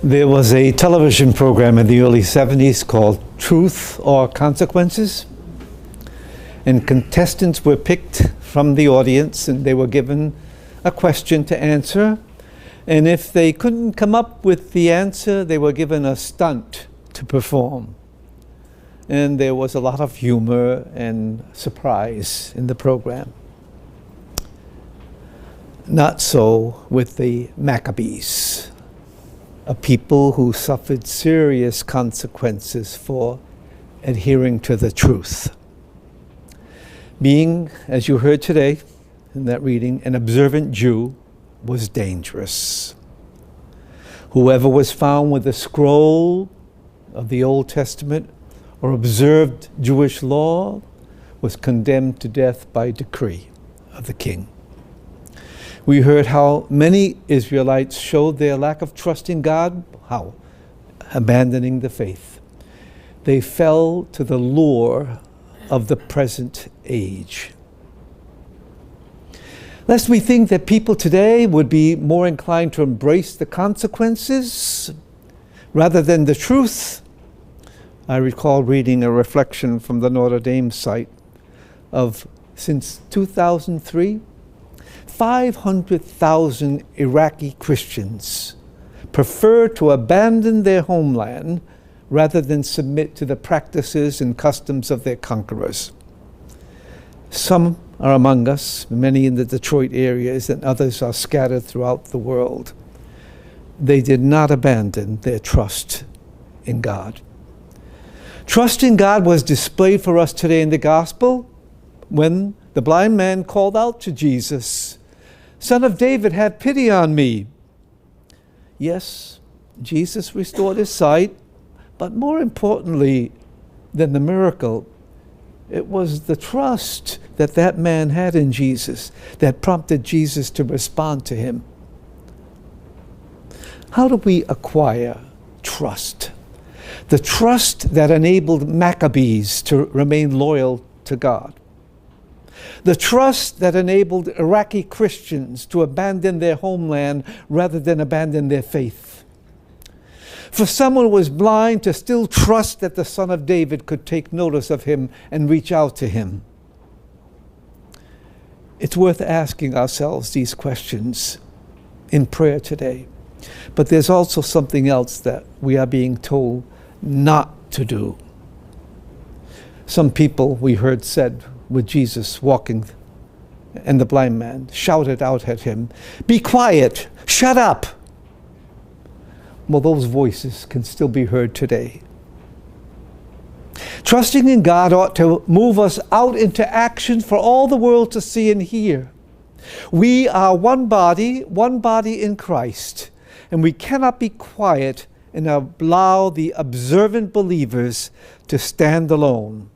There was a television program in the early 70s called Truth or Consequences, and contestants were picked from the audience and they were given a question to answer, and if they couldn't come up with the answer, they were given a stunt to perform. And there was a lot of humor and surprise in the program. Not so with the Maccabees, a people who suffered serious consequences for adhering to the truth. Being, as you heard today in that reading, an observant Jew was dangerous. Whoever was found with a scroll of the Old Testament or observed Jewish law was condemned to death by decree of the king. We heard how many Israelites showed their lack of trust in God, how? Abandoning the faith. They fell to the lure of the present age. Lest we think that people today would be more inclined to embrace the consequences rather than the truth, I recall reading a reflection from the Notre Dame site of, since 2003, 500,000 Iraqi Christians prefer to abandon their homeland rather than submit to the practices and customs of their conquerors. Some are among us, many in the Detroit areas, and others are scattered throughout the world. They did not abandon their trust in God. Trust in God was displayed for us today in the gospel when the blind man called out to Jesus, "Son of David, have pity on me." Yes, Jesus restored his sight, but more importantly than the miracle, it was the trust that that man had in Jesus that prompted Jesus to respond to him. How do we acquire trust? The trust that enabled Maccabees to remain loyal to God. The trust that enabled Iraqi Christians to abandon their homeland rather than abandon their faith. For someone who was blind to still trust that the Son of David could take notice of him and reach out to him. It's worth asking ourselves these questions in prayer today. But there's also something else that we are being told not to do. Some people, we heard, said with Jesus walking, and the blind man shouted out at him, "Be quiet, shut up." Well, those voices can still be heard today. Trusting in God ought to move us out into action for all the world to see and hear. We are one body in Christ, and we cannot be quiet and allow the observant believers to stand alone.